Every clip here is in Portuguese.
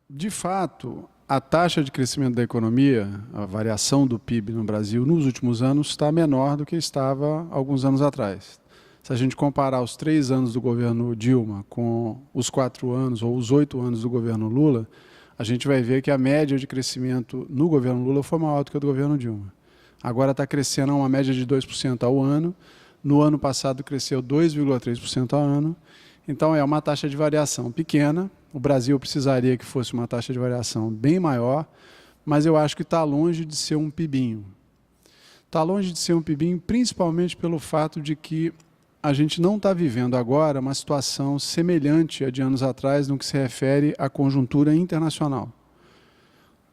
De fato, a taxa de crescimento da economia, a variação do PIB no Brasil nos últimos anos está menor do que estava alguns anos atrás. Se a gente comparar os 3 anos do governo Dilma com os 4 anos ou os 8 anos do governo Lula, a gente vai ver que a média de crescimento no governo Lula foi maior do que a do governo Dilma. Agora está crescendo a uma média de 2% ao ano. No ano passado cresceu 2,3% ao ano. Então é uma taxa de variação pequena. O Brasil precisaria que fosse uma taxa de variação bem maior, mas eu acho que está longe de ser um PIBinho. Está longe de ser um PIBinho principalmente pelo fato de que a gente não está vivendo agora uma situação semelhante a de anos atrás no que se refere à conjuntura internacional.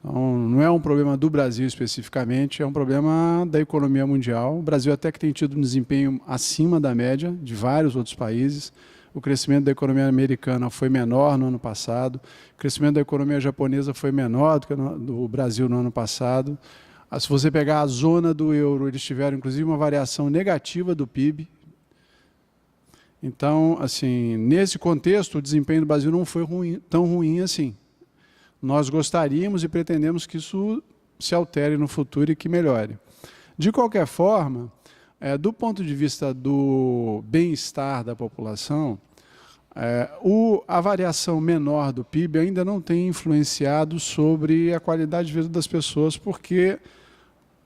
Então, não é um problema do Brasil especificamente, é um problema da economia mundial. O Brasil até que tem tido um desempenho acima da média de vários outros países. O crescimento da economia americana foi menor no ano passado, o crescimento da economia japonesa foi menor do que do Brasil no ano passado. Se você pegar a zona do euro, eles tiveram inclusive uma variação negativa do PIB. Então, assim, nesse contexto, o desempenho do Brasil não foi tão ruim assim. Nós gostaríamos e pretendemos que isso se altere no futuro e que melhore. De qualquer forma, do ponto de vista do bem-estar da população, a variação menor do PIB ainda não tem influenciado sobre a qualidade de vida das pessoas, porque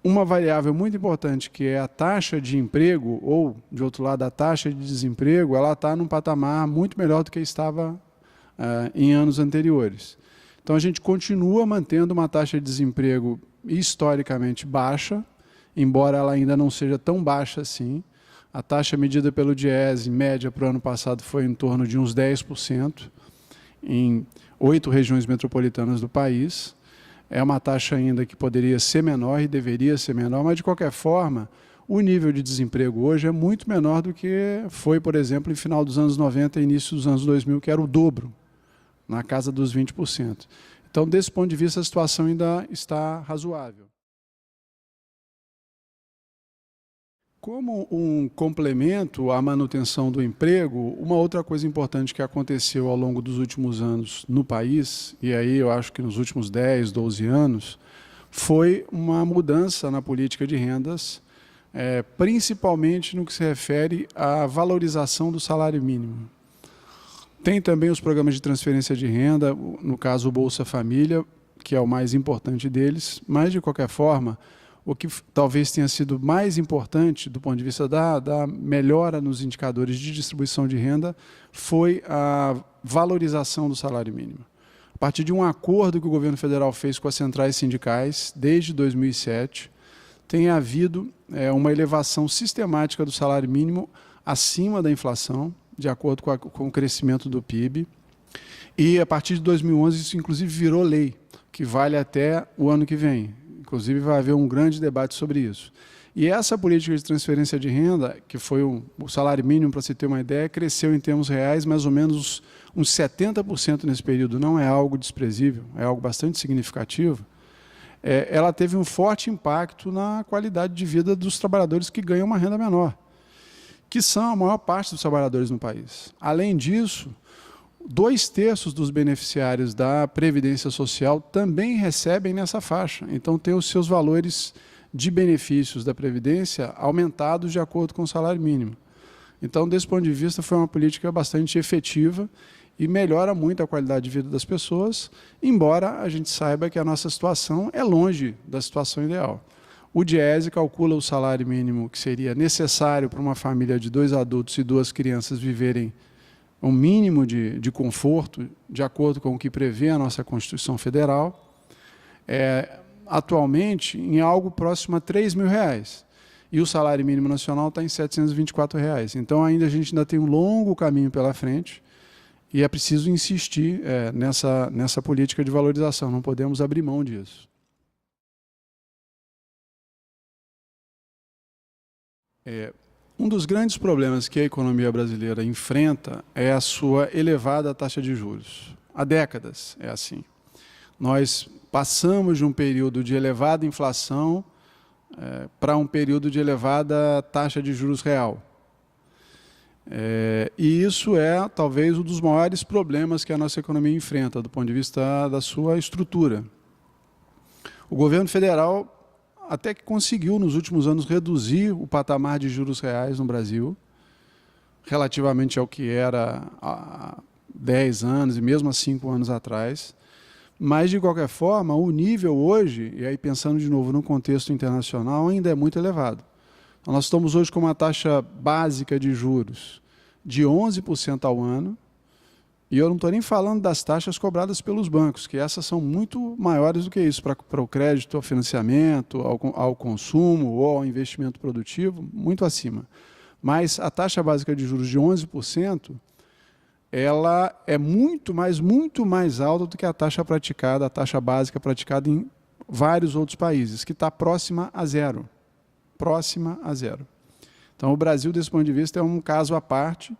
uma variável muito importante, que é a taxa de emprego, ou, de outro lado, a taxa de desemprego, ela está num patamar muito melhor do que estava em anos anteriores. Então, a gente continua mantendo uma taxa de desemprego historicamente baixa, embora ela ainda não seja tão baixa assim. A taxa medida pelo Diese, média para o ano passado, foi em torno de uns 10% em 8 regiões metropolitanas do país. É uma taxa ainda que poderia ser menor e deveria ser menor, mas, de qualquer forma, o nível de desemprego hoje é muito menor do que foi, por exemplo, em final dos anos 90 e início dos anos 2000, que era o dobro, na casa dos 20%. Então, desse ponto de vista, a situação ainda está razoável. Como um complemento à manutenção do emprego, uma outra coisa importante que aconteceu ao longo dos últimos anos no país, e aí eu acho que nos últimos 10, 12 anos, foi uma mudança na política de rendas, principalmente no que se refere à valorização do salário mínimo. Tem também os programas de transferência de renda, no caso o Bolsa Família, que é o mais importante deles, mas, de qualquer forma, o que talvez tenha sido mais importante do ponto de vista da melhora nos indicadores de distribuição de renda foi a valorização do salário mínimo. A partir de um acordo que o governo federal fez com as centrais sindicais, desde 2007, tem havido uma elevação sistemática do salário mínimo acima da inflação, de acordo com o crescimento do PIB. E, a partir de 2011, isso inclusive virou lei, que vale até o ano que vem. Inclusive, vai haver um grande debate sobre isso. E essa política de transferência de renda, que foi o salário mínimo, para se ter uma ideia, cresceu em termos reais mais ou menos uns 70% nesse período. Não é algo desprezível, é algo bastante significativo. Ela teve um forte impacto na qualidade de vida dos trabalhadores que ganham uma renda menor, que são a maior parte dos trabalhadores no país. Além disso, 2/3 dos beneficiários da Previdência Social também recebem nessa faixa. Então, tem os seus valores de benefícios da Previdência aumentados de acordo com o salário mínimo. Então, desse ponto de vista, foi uma política bastante efetiva e melhora muito a qualidade de vida das pessoas, embora a gente saiba que a nossa situação é longe da situação ideal. O Diese calcula o salário mínimo que seria necessário para uma família de 2 adultos e 2 crianças viverem um mínimo de conforto, de acordo com o que prevê a nossa Constituição Federal, atualmente em algo próximo a R$3.000. E o salário mínimo nacional está em R$724. Então, a gente ainda tem um longo caminho pela frente e é preciso insistir nessa política de valorização, não podemos abrir mão disso. Um dos grandes problemas que a economia brasileira enfrenta é a sua elevada taxa de juros. Há décadas é assim. Nós passamos de um período de elevada inflação para um período de elevada taxa de juros real. E isso é talvez um dos maiores problemas que a nossa economia enfrenta, do ponto de vista da sua estrutura. O governo federal até que conseguiu, nos últimos anos, reduzir o patamar de juros reais no Brasil, relativamente ao que era há 10 anos e mesmo há 5 anos atrás. Mas, de qualquer forma, o nível hoje, e aí pensando de novo no contexto internacional, ainda é muito elevado. Então, nós estamos hoje com uma taxa básica de juros de 11% ao ano, e eu não estou nem falando das taxas cobradas pelos bancos, que essas são muito maiores do que isso, para o crédito, ao financiamento, ao consumo ou ao investimento produtivo, muito acima. Mas a taxa básica de juros de 11%, ela é muito mais alta do que a taxa praticada, a taxa básica praticada em vários outros países, que está próxima a zero. Próxima a zero. Então, o Brasil, desse ponto de vista, é um caso à parte,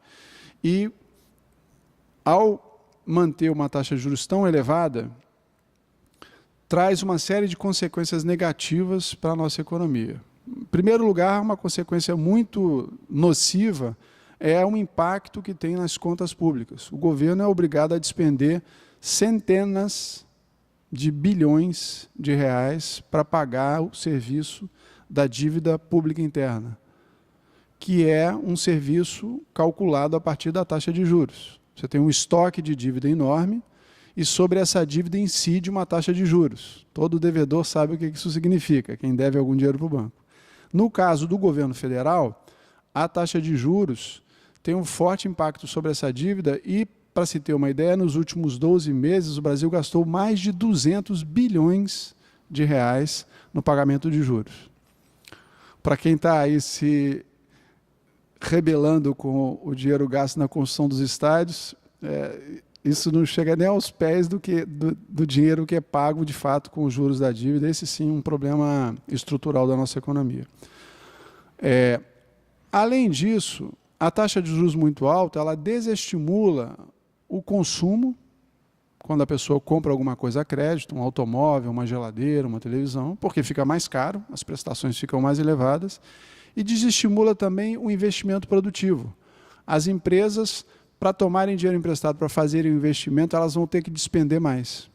e ao manter uma taxa de juros tão elevada, traz uma série de consequências negativas para a nossa economia. Em primeiro lugar, uma consequência muito nociva é o impacto que tem nas contas públicas. O governo é obrigado a despender centenas de bilhões de reais para pagar o serviço da dívida pública interna, que é um serviço calculado a partir da taxa de juros. Você tem um estoque de dívida enorme e sobre essa dívida incide uma taxa de juros. Todo devedor sabe o que isso significa, quem deve algum dinheiro para o banco. No caso do governo federal, a taxa de juros tem um forte impacto sobre essa dívida e, para se ter uma ideia, nos últimos 12 meses o Brasil gastou mais de 200 bilhões de reais no pagamento de juros. Para quem está aí se rebelando com o dinheiro gasto na construção dos estádios, isso não chega nem aos pés do dinheiro que é pago de fato com os juros da dívida. Esse sim é um problema estrutural da nossa economia. Além disso, a taxa de juros muito alta, ela desestimula o consumo, quando a pessoa compra alguma coisa a crédito, um automóvel, uma geladeira, uma televisão, porque fica mais caro, as prestações ficam mais elevadas, e desestimula também o investimento produtivo. As empresas, para tomarem dinheiro emprestado para fazerem o investimento, elas vão ter que despender mais.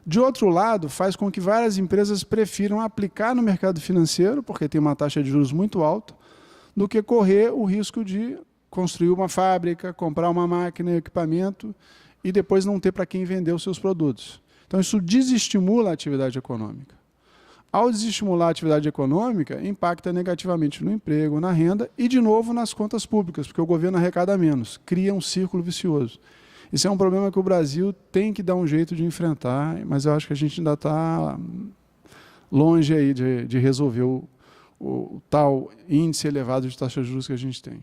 De outro lado, faz com que várias empresas prefiram aplicar no mercado financeiro, porque tem uma taxa de juros muito alta, do que correr o risco de construir uma fábrica, comprar uma máquina e equipamento e depois não ter para quem vender os seus produtos. Então, isso desestimula a atividade econômica. Ao desestimular a atividade econômica, impacta negativamente no emprego, na renda e, de novo, nas contas públicas, porque o governo arrecada menos, cria um círculo vicioso. Isso é um problema que o Brasil tem que dar um jeito de enfrentar, mas eu acho que a gente ainda está longe aí de resolver o tal índice elevado de taxa de juros que a gente tem.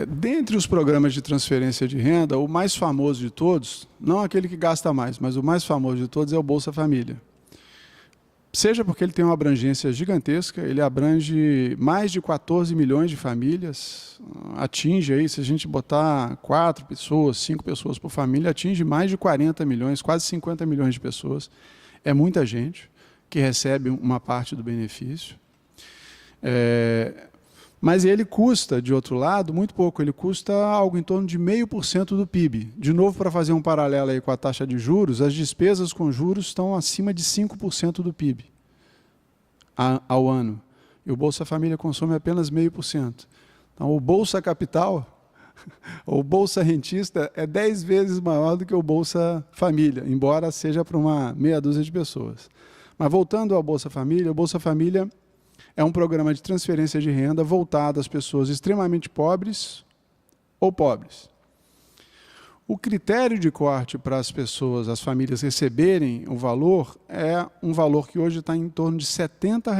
Dentre os programas de transferência de renda, o mais famoso de todos, não aquele que gasta mais, mas o mais famoso de todos é o Bolsa Família. Seja porque ele tem uma abrangência gigantesca, ele abrange mais de 14 milhões de famílias, atinge aí, se a gente botar 4 pessoas, 5 pessoas por família, atinge mais de 40 milhões, quase 50 milhões de pessoas. É muita gente que recebe uma parte do benefício. Mas ele custa, de outro lado, muito pouco. Ele custa algo em torno de 0,5% do PIB. De novo, para fazer um paralelo aí com a taxa de juros, as despesas com juros estão acima de 5% do PIB ao ano. E o Bolsa Família consome apenas 0,5%. Então, o Bolsa Capital, o Bolsa Rentista, é 10 vezes maior do que o Bolsa Família, embora seja para uma meia dúzia de pessoas. Mas voltando ao Bolsa Família, o Bolsa Família é um programa de transferência de renda voltado às pessoas extremamente pobres ou pobres. O critério de corte para as pessoas, as famílias receberem o valor, é um valor que hoje está em torno de R$ 70.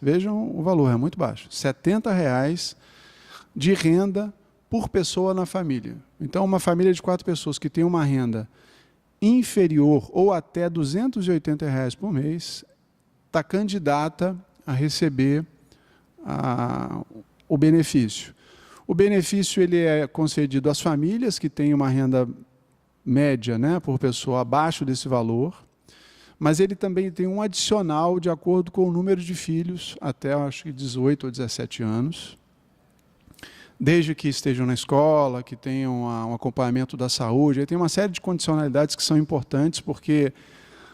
Vejam o valor, é muito baixo. R$ 70 de renda por pessoa na família. Então, uma família de 4 pessoas que tem uma renda inferior ou até R$ 280 por mês, está candidata a receber o benefício. O benefício ele é concedido às famílias que têm uma renda média, né, por pessoa abaixo desse valor, mas ele também tem um adicional de acordo com o número de filhos, até acho que 18 ou 17 anos, desde que estejam na escola, que tenham um acompanhamento da saúde. Aí tem uma série de condicionalidades que são importantes, porque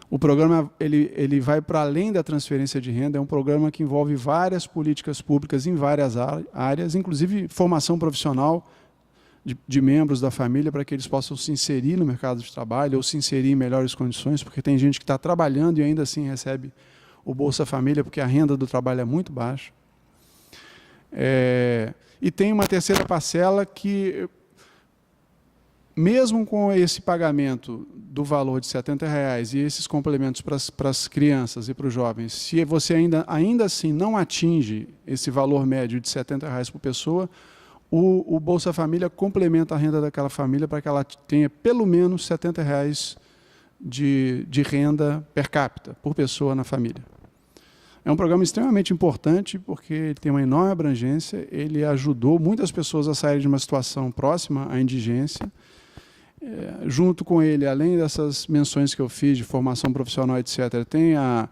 o programa ele vai para além da transferência de renda, é um programa que envolve várias políticas públicas em várias áreas, inclusive formação profissional de membros da família, para que eles possam se inserir no mercado de trabalho ou se inserir em melhores condições, porque tem gente que está trabalhando e ainda assim recebe o Bolsa Família, porque a renda do trabalho é muito baixa. E tem uma terceira parcela que, mesmo com esse pagamento do valor de R$70 e esses complementos para as crianças e para os jovens, se você ainda assim não atinge esse valor médio de R$70 por pessoa, o Bolsa Família complementa a renda daquela família para que ela tenha pelo menos R$70 de renda per capita, por pessoa na família. É um programa extremamente importante porque ele tem uma enorme abrangência, ele ajudou muitas pessoas a saírem de uma situação próxima à indigência. Junto com ele, além dessas menções que eu fiz de formação profissional, etc., tem a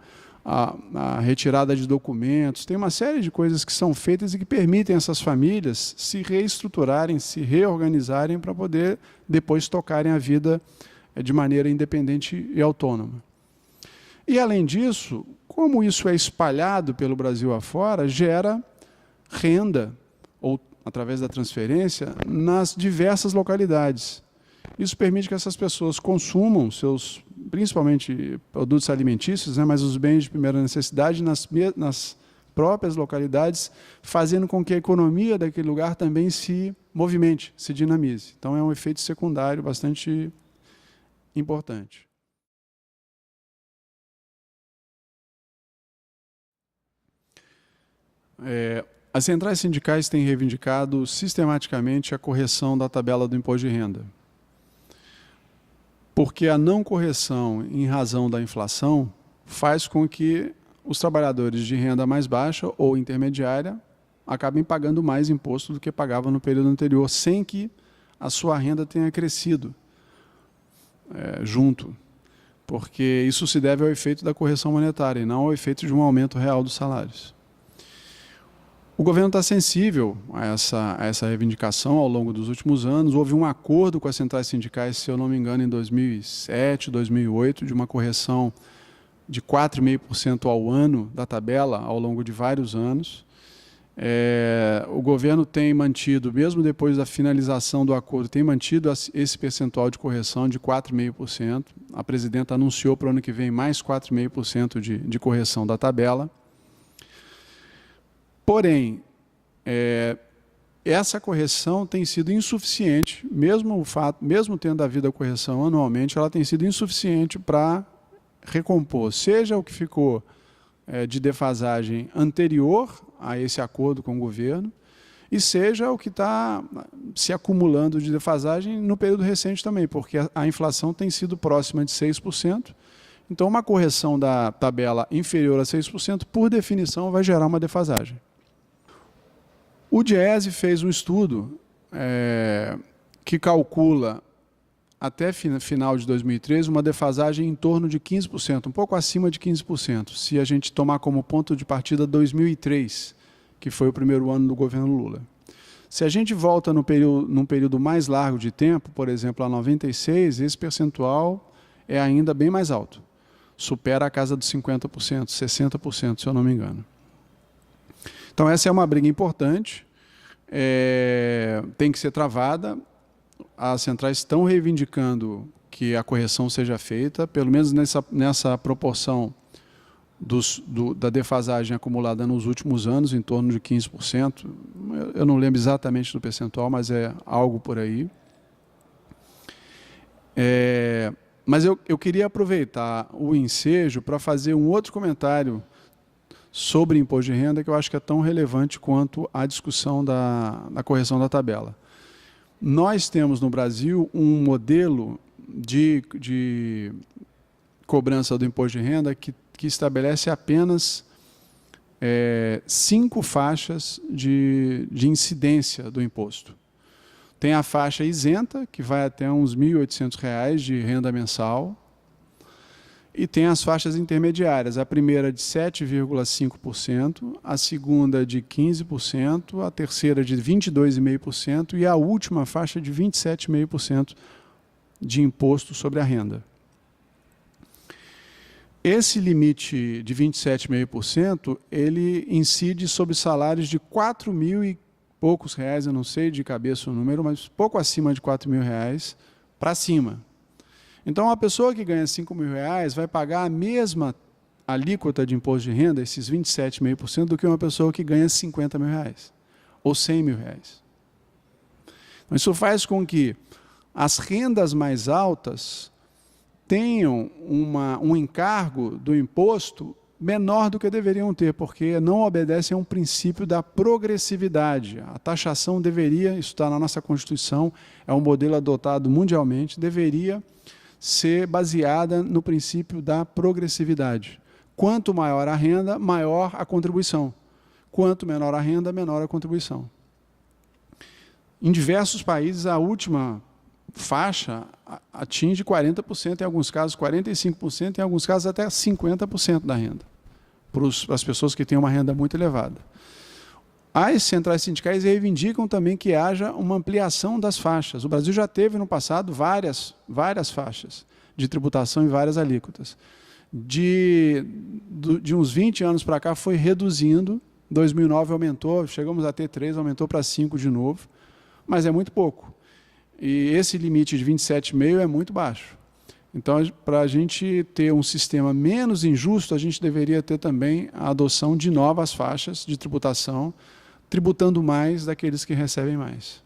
retirada de documentos, tem uma série de coisas que são feitas e que permitem essas famílias se reestruturarem, se reorganizarem para poder depois tocarem a vida de maneira independente e autônoma. E, além disso, como isso é espalhado pelo Brasil afora, gera renda, ou através da transferência, nas diversas localidades. Isso permite que essas pessoas consumam seus, principalmente, produtos alimentícios, né, mas os bens de primeira necessidade nas próprias localidades, fazendo com que a economia daquele lugar também se movimente, se dinamize. Então, é um efeito secundário bastante importante. As centrais sindicais têm reivindicado sistematicamente a correção da tabela do imposto de renda. Porque a não correção em razão da inflação faz com que os trabalhadores de renda mais baixa ou intermediária acabem pagando mais imposto do que pagavam no período anterior, sem que a sua renda tenha crescido junto. Porque isso se deve ao efeito da correção monetária e não ao efeito de um aumento real dos salários. O governo está sensível a essa reivindicação ao longo dos últimos anos. Houve um acordo com as centrais sindicais, se eu não me engano, em 2007, 2008, de uma correção de 4,5% ao ano da tabela ao longo de vários anos. O governo tem mantido, mesmo depois da finalização do acordo, tem mantido esse percentual de correção de 4,5%. A presidenta anunciou para o ano que vem mais 4,5% de correção da tabela. Porém, essa correção tem sido insuficiente, mesmo tendo havido a correção anualmente, ela tem sido insuficiente para recompor, seja o que ficou de defasagem anterior a esse acordo com o governo, e seja o que está se acumulando de defasagem no período recente também, porque a inflação tem sido próxima de 6%, então uma correção da tabela inferior a 6%, por definição, vai gerar uma defasagem. O Diese fez um estudo que calcula, até final de 2013, uma defasagem em torno de 15%, um pouco acima de 15%, se a gente tomar como ponto de partida 2003, que foi o primeiro ano do governo Lula. Se a gente volta num período mais largo de tempo, por exemplo, a 96, esse percentual é ainda bem mais alto. Supera a casa dos 50%, 60%, se eu não me engano. Então, essa é uma briga importante, tem que ser travada. As centrais estão reivindicando que a correção seja feita, pelo menos nessa proporção da defasagem acumulada nos últimos anos, em torno de 15%. Eu não lembro exatamente do percentual, mas é algo por aí. Mas eu queria aproveitar o ensejo para fazer um outro comentário sobre imposto de renda, que eu acho que é tão relevante quanto a discussão da correção da tabela. Nós temos no Brasil um modelo de cobrança do imposto de renda que estabelece apenas 5 faixas de incidência do imposto. Tem a faixa isenta, que vai até uns R$ 1.800 de renda mensal, E tem as faixas intermediárias, a primeira de 7,5%, a segunda de 15%, a terceira de 22,5% e a última faixa de 27,5% de imposto sobre a renda. Esse limite de 27,5%, ele incide sobre salários de 4 mil e poucos reais, eu não sei de cabeça o número, mas pouco acima de 4 mil reais para cima. Então, uma pessoa que ganha 5 mil reais vai pagar a mesma alíquota de imposto de renda, esses 27,5%, do que uma pessoa que ganha 50 mil reais ou 100 mil reais. Então, isso faz com que as rendas mais altas tenham um encargo do imposto menor do que deveriam ter, porque não obedecem a um princípio da progressividade. A taxação deveria, isso está na nossa Constituição, é um modelo adotado mundialmente, deveria ser baseada no princípio da progressividade. Quanto maior a renda, maior a contribuição. Quanto menor a renda, menor a contribuição. Em diversos países, a última faixa atinge 40%, em alguns casos 45%, em alguns casos até 50% da renda, para as pessoas que têm uma renda muito elevada. As centrais sindicais reivindicam também que haja uma ampliação das faixas. O Brasil já teve no passado várias faixas de tributação em várias alíquotas. De uns 20 anos para cá foi reduzindo, em 2009 aumentou, chegamos a ter 3, aumentou para 5 de novo, mas é muito pouco. E esse limite de 27,5% é muito baixo. Então, para a gente ter um sistema menos injusto, a gente deveria ter também a adoção de novas faixas de tributação, tributando mais daqueles que recebem mais.